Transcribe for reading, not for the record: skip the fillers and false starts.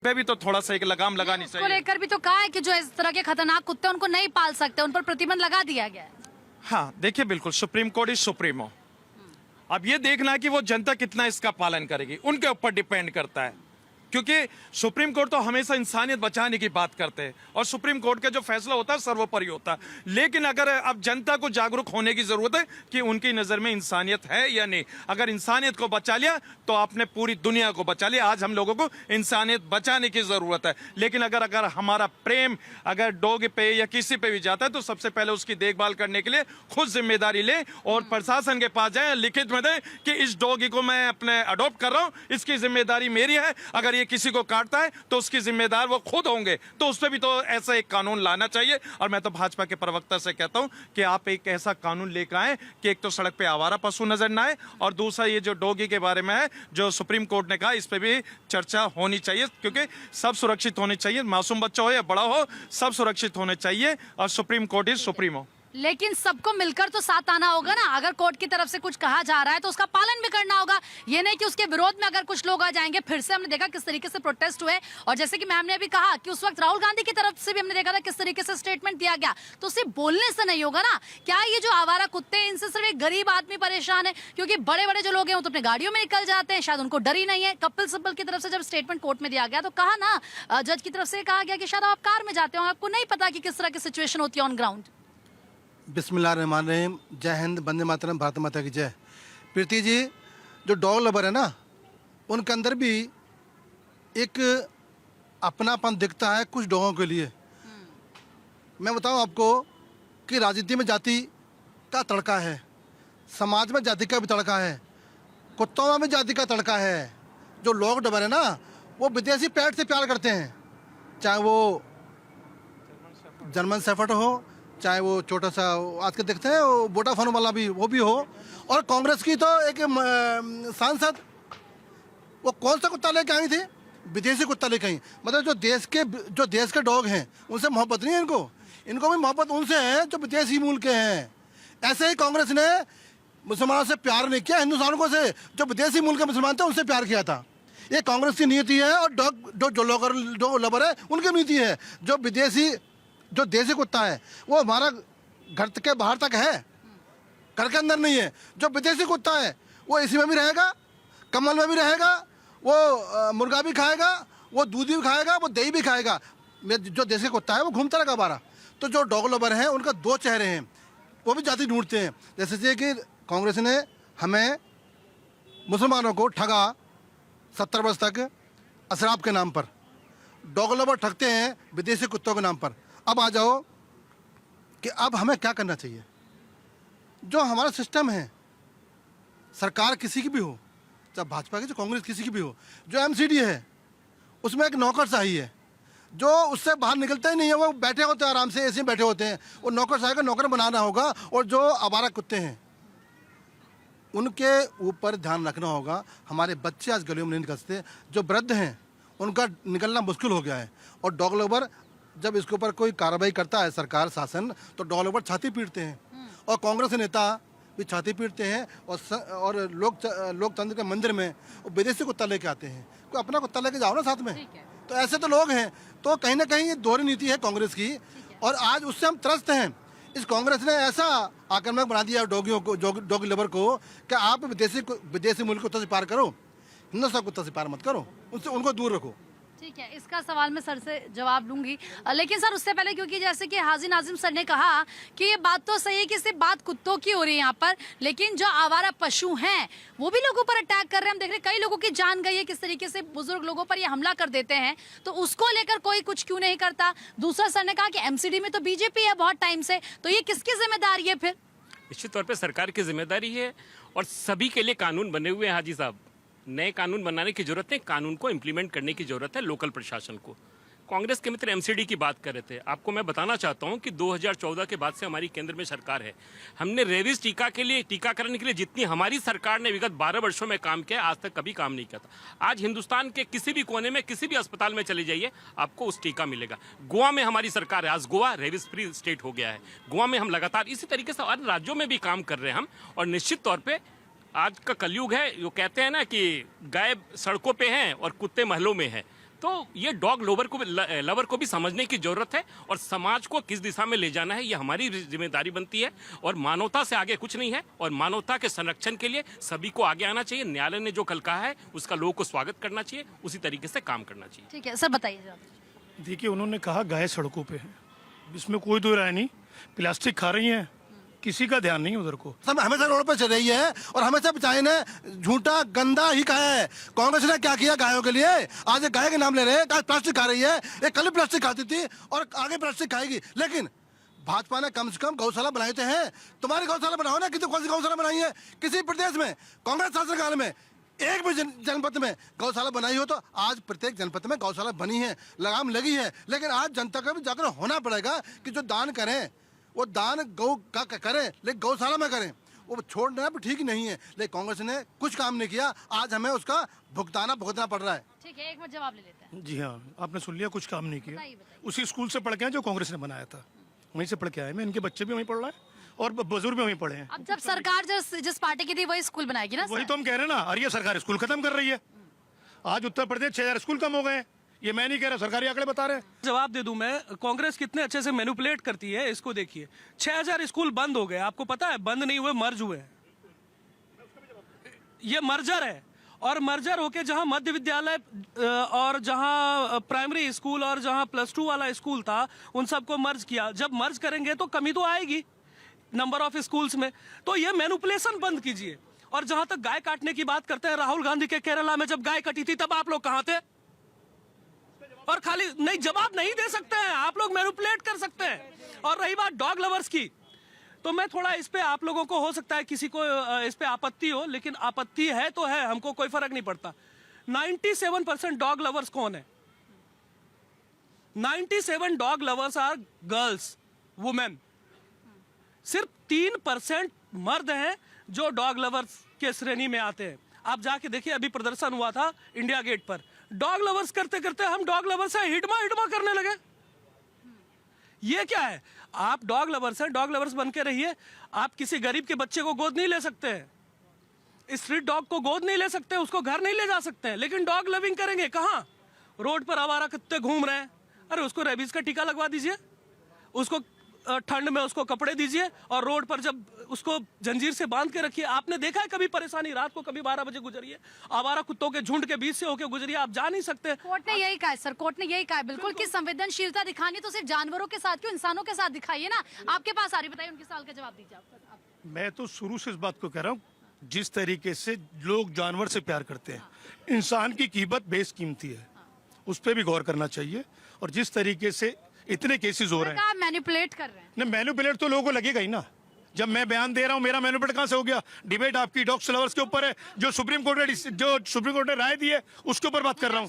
पे भी तो थोड़ा सा एक लगाम लगानी उसको चाहिए। लेकर भी तो कहा है कि जो इस तरह के खतरनाक कुत्ते उनको नहीं पाल सकते, उन पर प्रतिबंध लगा दिया गया है। हाँ देखिए, बिल्कुल सुप्रीम कोर्ट इज सुप्रीमो। अब ये देखना है कि वो जनता कितना इसका पालन करेगी, उनके ऊपर डिपेंड करता है, क्योंकि सुप्रीम कोर्ट तो हमेशा इंसानियत बचाने की बात करते हैं और सुप्रीम कोर्ट का जो फैसला होता है सर्वोपरि होता है। लेकिन अगर अब जनता को जागरूक होने की जरूरत है कि उनकी नजर में इंसानियत है या नहीं। अगर इंसानियत को बचा लिया तो आपने पूरी दुनिया को बचा लिया। आज हम लोगों को इंसानियत बचाने की जरूरत है। लेकिन अगर हमारा प्रेम अगर डॉग पे या किसी पे भी जाता है तो सबसे पहले उसकी देखभाल करने के लिए खुद जिम्मेदारी ले और प्रशासन के पास जाए, लिखित में दे कि इस डॉगी को मैं अपने अडॉप्ट कर रहा हूं, इसकी जिम्मेदारी मेरी है। अगर ये किसी को काटता है तो उसकी जिम्मेदार वो खुद होंगे। तो उस पर भी तो ऐसा एक कानून लाना चाहिए। और मैं तो भाजपा के प्रवक्ता से कहता हूं कि आप एक ऐसा कानून लेकर आए कि एक तो सड़क पे आवारा पशु नजर ना आए, और दूसरा ये जो डॉगी के बारे में है जो सुप्रीम कोर्ट ने कहा, इस पे भी चर्चा होनी चाहिए, क्योंकि सब सुरक्षित होने चाहिए। मासूम बच्चा हो या बड़ा हो, सब सुरक्षित होने चाहिए और सुप्रीम कोर्ट इज सुप्रीमो। लेकिन सबको मिलकर तो साथ आना होगा ना। अगर कोर्ट की तरफ से कुछ कहा जा रहा है तो उसका पालन भी करना होगा। ये नहीं कि उसके विरोध में अगर कुछ लोग आ जाएंगे। फिर से हमने देखा किस तरीके से प्रोटेस्ट हुए, और जैसे कि मैम ने अभी कहा कि उस वक्त राहुल गांधी की तरफ से भी हमने देखा था किस तरीके से स्टेटमेंट दिया गया। तो सिर्फ बोलने से नहीं होगा ना। क्या ये जो आवारा कुत्ते हैं इनसे सिर्फ एक गरीब आदमी परेशान है? क्योंकि बड़े बड़े जो लोग हैं वो तो अपने गाड़ियों में निकल जाते हैं, शायद उनको डर ही नहीं है। कपिल सिब्बल की तरफ से जब स्टेटमेंट कोर्ट में दिया गया तो कहा ना, जज की तरफ से कहा गया कि शायद आप कार में जाते हो, आपको नहीं पता कि किस तरह की सिचुएशन होती है ऑन ग्राउंड। बिस्मिल्लाहिर्रहमानिर्रहीम। जय हिंद, वंदे मातरम, भारत माता की जय। प्रीति जी, जो डॉग लवर है ना, उनके अंदर भी एक अपनापन दिखता है कुछ डॉगों के लिए। मैं बताऊं आपको कि राजनीति में जाति का तड़का है, समाज में जाति का भी तड़का है, कुत्तों में भी जाति का तड़का है। जो डॉग लवर है ना, वो विदेशी पेट से प्यार करते हैं, चाहे वो जर्मन शेफर्ड हो, चाहे वो छोटा सा आज के देखते हैं वो वोडाफोन वाला भी वो भी हो। और कांग्रेस की तो एक सांसद, वो कौन सा कुत्ता लेके आई थी? विदेशी कुत्ता लेके आई। मतलब जो देश के डॉग हैं उनसे मोहब्बत नहीं है इनको भी मोहब्बत उनसे है जो विदेशी मूल के हैं। ऐसे ही कांग्रेस ने मुसलमानों से प्यार नहीं किया, हिंदुस्तानियों से जो विदेशी मूल के मुसलमान थे उनसे प्यार किया था। ये कांग्रेस की नीति है। और डॉग जो लवर है उनकी नीति है। जो देसी कुत्ता है वो हमारा घर के बाहर तक है, घर के अंदर नहीं है। जो विदेशी कुत्ता है वो इसी में भी रहेगा, कम्बल में भी रहेगा, वो मुर्गा भी खाएगा, वो दूध भी खाएगा, वो दही भी खाएगा। जो देसी कुत्ता है वो घूमता रहेगा बाहर। तो जो डॉग लवर हैं उनका दो चेहरे हैं, वो भी जाति ढूंढते हैं। जैसे कि कांग्रेस ने हमें मुसलमानों को ठगा 70 वर्ष तक अशराफ के नाम पर। डॉग लवर ठगते हैं विदेशी कुत्तों के नाम पर। अब आ जाओ कि अब हमें क्या करना चाहिए। जो हमारा सिस्टम है, सरकार किसी की भी हो, चाहे भाजपा की, चाहे कांग्रेस किसी की भी हो, जो एमसीडी है उसमें एक नौकरशाही है जो उससे बाहर निकलता ही नहीं है। वो बैठे होते हैं आराम से, ऐसे ही बैठे होते हैं। वो नौकरशाही का नौकर बनाना होगा। और जो आवारा कुत्ते हैं उनके ऊपर ध्यान रखना होगा। हमारे बच्चे आज गलियों में नहीं निकलते, जो वृद्ध हैं उनका निकलना मुश्किल हो गया है। और डॉग लवर जब इसके ऊपर कोई कार्रवाई करता है सरकार शासन, तो डॉग लवर छाती पीटते हैं। और कांग्रेस नेता भी छाती पीटते हैं। और लोकतंत्र के मंदिर में वो विदेशी कुत्ता लेके आते हैं। कोई अपना कुत्ता लेके जाओ ना साथ में। तो ऐसे तो लोग हैं। तो कहीं ना कहीं ये दोहरी नीति है कांग्रेस की, और आज उससे हम त्रस्त हैं। इस कांग्रेस ने ऐसा आक्रामक बना दिया डॉगियों को, डॉग लवर को, कि आप विदेशी मुल्क कुत्ता से प्यार करो, हिंदुस्तान कुत्ता से प्यार मत करो, उनको दूर रखो। ठीक है, इसका सवाल मैं सर से जवाब लूंगी। लेकिन सर उससे पहले, क्योंकि जैसे कि हाजी नाजिम सर ने कहा कि ये बात तो सही है कि सिर्फ बात कुत्तों की हो रही है यहाँ पर, लेकिन जो आवारा पशु हैं वो भी लोगों पर अटैक कर रहे हैं। हम देख रहे हैं कई लोगों की जान गई है, किस तरीके से बुजुर्ग लोगों पर ये हमला कर देते हैं। तो उसको लेकर कोई कुछ क्यों नहीं करता? दूसरा सर ने कहा कि एमसीडी में तो बीजेपी है बहुत टाइम से, तो ये किसकी जिम्मेदारी है फिर? निश्चित तौर पर सरकार की जिम्मेदारी है, और सभी के लिए कानून बने हुए हैं हाजी साहब। नए कानून बनाने की जरूरत है, कानून को इम्प्लीमेंट करने की जरूरत है लोकल प्रशासन को। कांग्रेस के मित्र एमसीडी की बात कर रहे थे। आपको मैं बताना चाहता हूं कि 2014 के बाद से हमारी केंद्र में सरकार है। हमने रेबीज टीकाकरण के लिए जितनी हमारी सरकार ने विगत 12 वर्षों में काम किया, आज तक कभी काम नहीं किया था। आज हिंदुस्तान के किसी भी कोने में, किसी भी अस्पताल में चले जाइए, आपको उस टीका मिलेगा। गोवा में हमारी सरकार है, आज गोवा रेबीज फ्री स्टेट हो गया है। गोवा में हम लगातार इसी तरीके से अन्य राज्यों में भी काम कर रहे हैं हम। और निश्चित तौर पर आज का कलयुग है, जो कहते हैं ना कि गाय सड़कों पे हैं और कुत्ते महलों में हैं। तो ये डॉग लवर को भी समझने की जरूरत है और समाज को किस दिशा में ले जाना है ये हमारी जिम्मेदारी बनती है। और मानवता से आगे कुछ नहीं है और मानवता के संरक्षण के लिए सभी को आगे आना चाहिए। न्यायालय ने जो कल कहा है उसका लोगों को स्वागत करना चाहिए, उसी तरीके से काम करना चाहिए। ठीक है सर, बताइए जरा। देखिए, उन्होंने कहा गाय सड़कों पे है, इसमें कोई दो राय नहीं। प्लास्टिक खा रही हैं, किसी का ध्यान नहीं उधर को। सब हमेशा रोड पर चल रही है और हमेशा चाहे ने झूठा गंदा ही खाया है। कांग्रेस ने क्या किया गायों के लिए? आज एक गाय के नाम ले रहे हैं, गाय प्लास्टिक खा रही है। एक कल प्लास्टिक खाती थी और आगे प्लास्टिक खाएगी। लेकिन भाजपा ने कम से कम गौशाला बनाए थे हैं। तुम्हारी गौशाला बनाओ ना, किसी कौन सी गौशाला बनाई है किसी प्रदेश में? कांग्रेस शासनकाल में एक भी जनपद में गौशाला बनाई हो तो आज प्रत्येक जनपद में गौशाला बनी है, लगाम लगी है। लेकिन आज जनता का भी जाकर होना पड़ेगा कि जो दान करें वो दान गौ का करें, लेकिन गौशाला में करें। वो छोड़ना भी ठीक नहीं है, लेकिन कांग्रेस ने कुछ काम नहीं किया। आज हमें उसका भुगतना पड़ रहा है। ठीक है, एक मिनट जवाब ले लेते हैं। जी हाँ, आपने सुन लिया, कुछ काम नहीं किया। बताइए, बताइए। उसी स्कूल से पढ़ के आए जो कांग्रेस ने बनाया था, वहीं से पढ़ के आए मैं। इनके बच्चे भी वहीं पढ़ रहे हैं और बुजुर्ग भी वहीं पढ़े हैं। अब जब सरकार जिस पार्टी की थी वही स्कूल बनाएगी ना वही सर? तो हम कह रहे हैं ना। और ये सरकार स्कूल खत्म कर रही है। आज उत्तर प्रदेश 6000 स्कूल कम हो गए हैं। ये मैं नहीं कह रहा, सरकारी आंकड़े बता रहे हैं। जवाब दे दूं मैं, कांग्रेस कितने अच्छे से मैनिपुलेट करती है इसको देखिए। 6000 स्कूल बंद हो गए, आपको पता है? बंद नहीं हुए, मर्ज हुए। ये मर्जर है और मर्जर होके जहां मध्य विद्यालय और जहां प्राइमरी स्कूल और जहां +2 वाला स्कूल था उन सबको मर्ज किया। जब मर्ज करेंगे तो कमी तो आएगी नंबर ऑफ स्कूल्स में। तो ये मैनिपुलेशन बंद कीजिए। और जहां तक गाय काटने की बात करते हैं, राहुल गांधी के केरला में जब गाय कटी थी तब आप लोग कहां थे? और खाली नहीं, जवाब नहीं दे सकते हैं आप लोग, मैनिपुलेट कर सकते हैं। और रही बात डॉग लवर्स की, तो मैं थोड़ा इस पे आप लोगों को हो सकता है किसी को इस पे आपत्ति हो, लेकिन आपत्ति है तो है, हमको कोई फर्क नहीं पड़ता। 97% डॉग लवर्स कौन है? 97 dog lovers are girls, women. सिर्फ 3% मर्द हैं जो डॉग लवर्स के श्रेणी में आते हैं। आप जाके देखिए, अभी प्रदर्शन हुआ था इंडिया गेट पर। डॉग लवर्स करते करते हम डॉग लवर्स से हिडमा करने लगे। ये क्या है? आप डॉग लवर्स हैं, डॉग लवर्स बन के रहिए। आप किसी गरीब के बच्चे को गोद नहीं ले सकते हैं, स्ट्रीट डॉग को गोद नहीं ले सकते, उसको घर नहीं ले जा सकते हैं, लेकिन डॉग लविंग करेंगे कहाँ? रोड पर आवारा कुत्ते घूम रहे हैं, अरे उसको रेबीज का टीका लगवा दीजिए, उसको ठंड में उसको कपड़े दीजिए और रोड पर जब उसको जंजीर से बांध के रखिए। आपने देखा है कभी परेशानी? रात को कभी 12 बजे गुजरिए, आवारा कुत्तों के झुंड के बीच से होके गुजरिए, आप जा नहीं सकते। कोर्ट ने यही कहा है सर, कोर्ट ने यही कहा है बिल्कुल कि संवेदनशीलता दिखानी तो सिर्फ जानवरों के साथ क्यों, इंसानों के साथ दिखाइए ना। आपके पास आ रही, बताइए उनके सवाल का जवाब दीजिए आप। मैं तो शुरू से इस बात को कह रहा हूँ, जिस तरीके से लोग जानवर से प्यार करते हैं, इंसान की कीमत बेशकीमती है, उस पर भी गौर करना चाहिए। और जिस तरीके से इतने केसेस हो रहे हैं, आप मैनिपुलेट कर रहे हैं। नहीं, मैनिपुलेट तो लोगों को लगेगा ही ना। जब मैं बयान दे रहा हूं, मेरा मैनिपुलेट कहां से हो गया? डिबेट आपकी डॉग लवर्स के ऊपर है, जो सुप्रीम कोर्ट ने राय दी है उसके ऊपर बात कर रहा हूं।